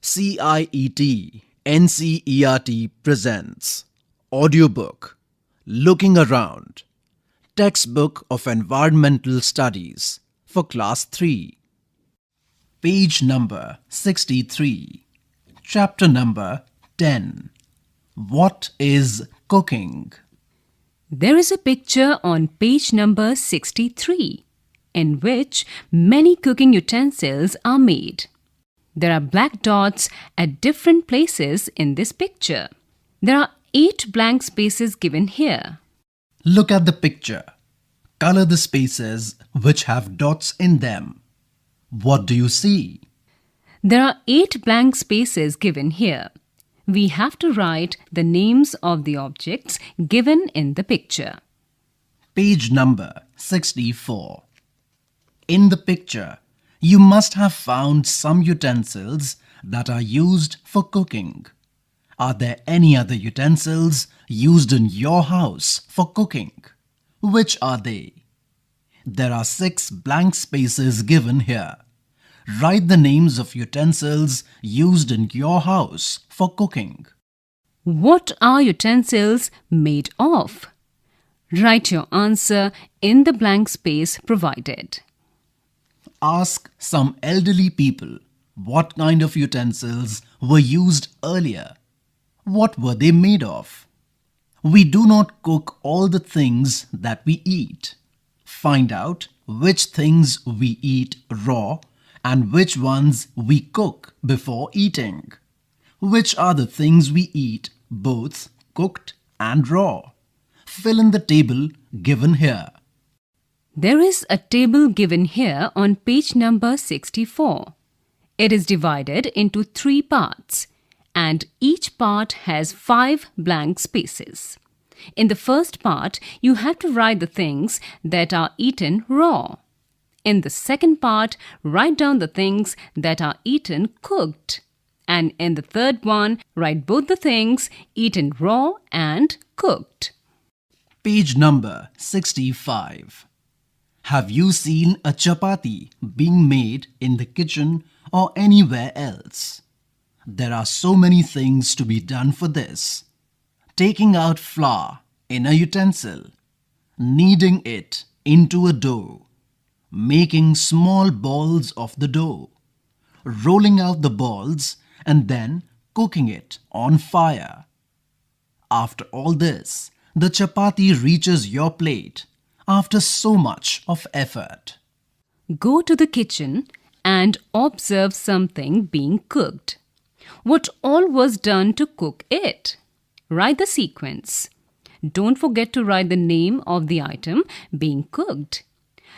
CIET NCERT presents audiobook Looking Around, Textbook of Environmental Studies for Class 3. Page number 63. Chapter number 10. What is cooking? There is a picture on page number 63 in which many cooking utensils are made. There are black dots at different places in this picture. There are 8 blank spaces given here. Look at the picture. Color the spaces which have dots in them. What do you see? There are 8 blank spaces given here. We have to write the names of the objects given in the picture. Page number 64. In the picture, you must have found some utensils that are used for cooking. Are there any other utensils used in your house for cooking? Which are they? There are 6 blank spaces given here. Write the names of utensils used in your house for cooking. What are utensils made of? Write your answer in the blank space provided. Ask some elderly people what kind of utensils were used earlier. What were they made of? We do not cook all the things that we eat. Find out which things we eat raw and which ones we cook before eating. Which are the things we eat both cooked and raw? Fill in the table given here. There is a table given here on page number 64. It is divided into 3 parts and each part has 5 blank spaces. In the first part, you have to write the things that are eaten raw. In the second part, write down the things that are eaten cooked. And in the third one, write both the things eaten raw and cooked. Page number 65. Have you seen a chapati being made in the kitchen or anywhere else? There are so many things to be done for this. Taking out flour in a utensil, kneading it into a dough, making small balls of the dough, rolling out the balls and then cooking it on fire. After all this, the chapati reaches your plate after so much of effort. Go to the kitchen and observe something being cooked. What all was done to cook it? Write the sequence. Don't forget to write the name of the item being cooked.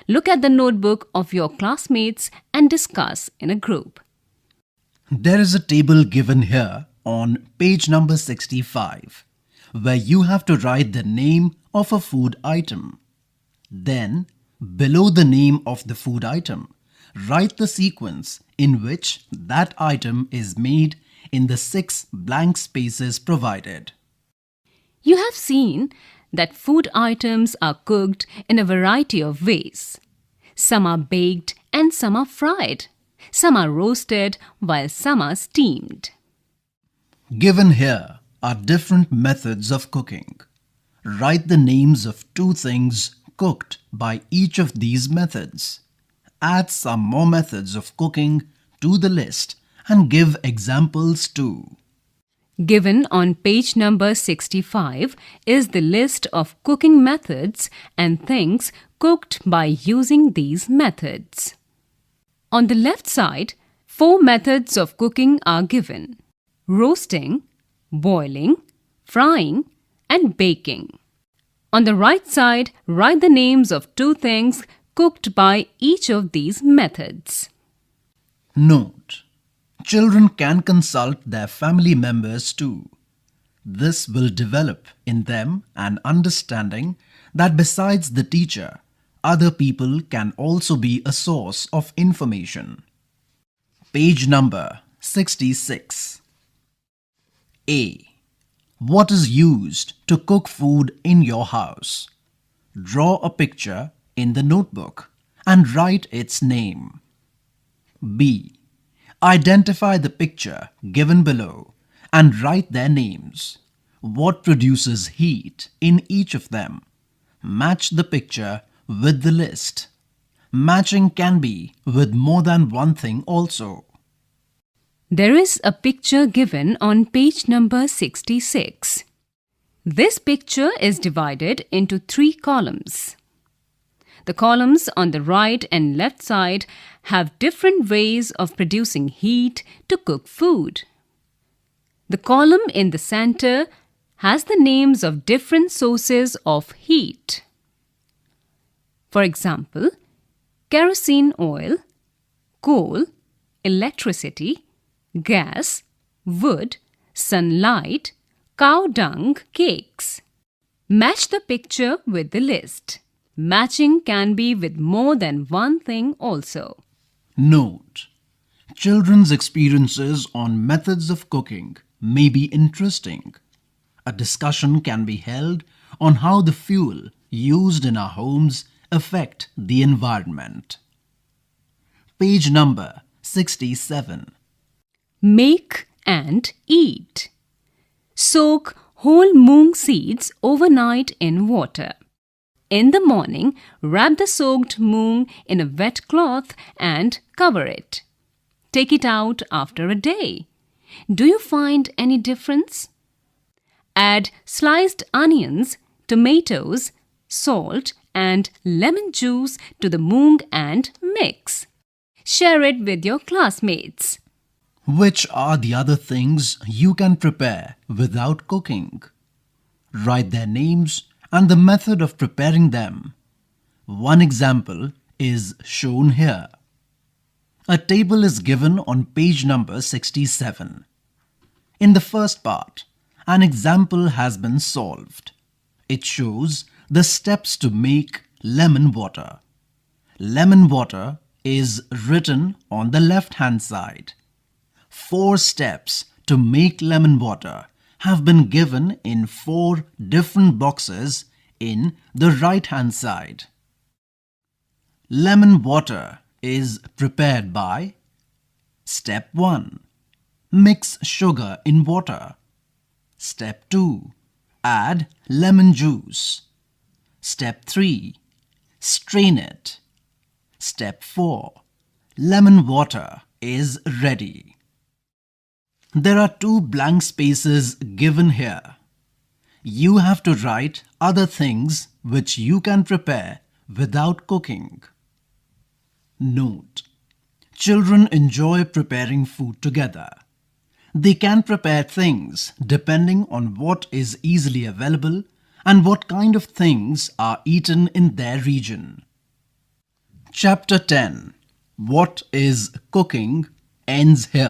Look at the notebook of your classmates and discuss in a group. There is a table given here on page number 65 where you have to write the name of a food item. Then, below the name of the food item, write the sequence in which that item is made in the 6 blank spaces provided. You have seen that food items are cooked in a variety of ways. Some are baked and some are fried. Some are roasted while some are steamed. Given here are different methods of cooking. Write the names of 2 things cooked by each of these methods. Add some more methods of cooking to the list and give examples too. Given on page number 65 is the list of cooking methods and things cooked by using these methods. On the left side, 4 methods of cooking are given: roasting, boiling, frying, and baking. On the right side, write the names of 2 things cooked by each of these methods. Note: children can consult their family members too. This will develop in them an understanding that besides the teacher, other people can also be a source of information. Page number 66. A. What is used to cook food in your house? Draw a picture in the notebook and write its name. B. Identify the picture given below and write their names. What produces heat in each of them? Match the picture with the list. Matching can be with more than one thing also. There is a picture given on page number 66. This picture is divided into 3 columns. The columns on the right and left side have different ways of producing heat to cook food. The column in the center has the names of different sources of heat. For example, kerosene oil, coal, electricity, gas, wood, sunlight, cow dung, cakes. Match the picture with the list. Matching can be with more than one thing also. Note: children's experiences on methods of cooking may be interesting. A discussion can be held on how the fuel used in our homes affect the environment. Page number 67. Make and eat. Soak whole moong seeds overnight in water. In the morning, wrap the soaked moong in a wet cloth and cover it. Take it out after a day. Do you find any difference? Add sliced onions, tomatoes, salt, and lemon juice to the moong and mix. Share it with your classmates. Which are the other things you can prepare without cooking? Write their names and the method of preparing them. One example is shown here. A table is given on page number 67. In the first part, an example has been solved. It shows the steps to make lemon water. Lemon water is written on the left-hand side. 4 steps to make lemon water have been given in 4 different boxes in the right-hand side. Lemon water is prepared by: Step 1. Mix sugar in water. Step 2. Add lemon juice. Step 3. Strain it. Step 4. Lemon water is ready. There are 2 blank spaces given here. You have to write other things which you can prepare without cooking. Note: children enjoy preparing food together. They can prepare things depending on what is easily available and what kind of things are eaten in their region. Chapter 10. What is cooking ends here.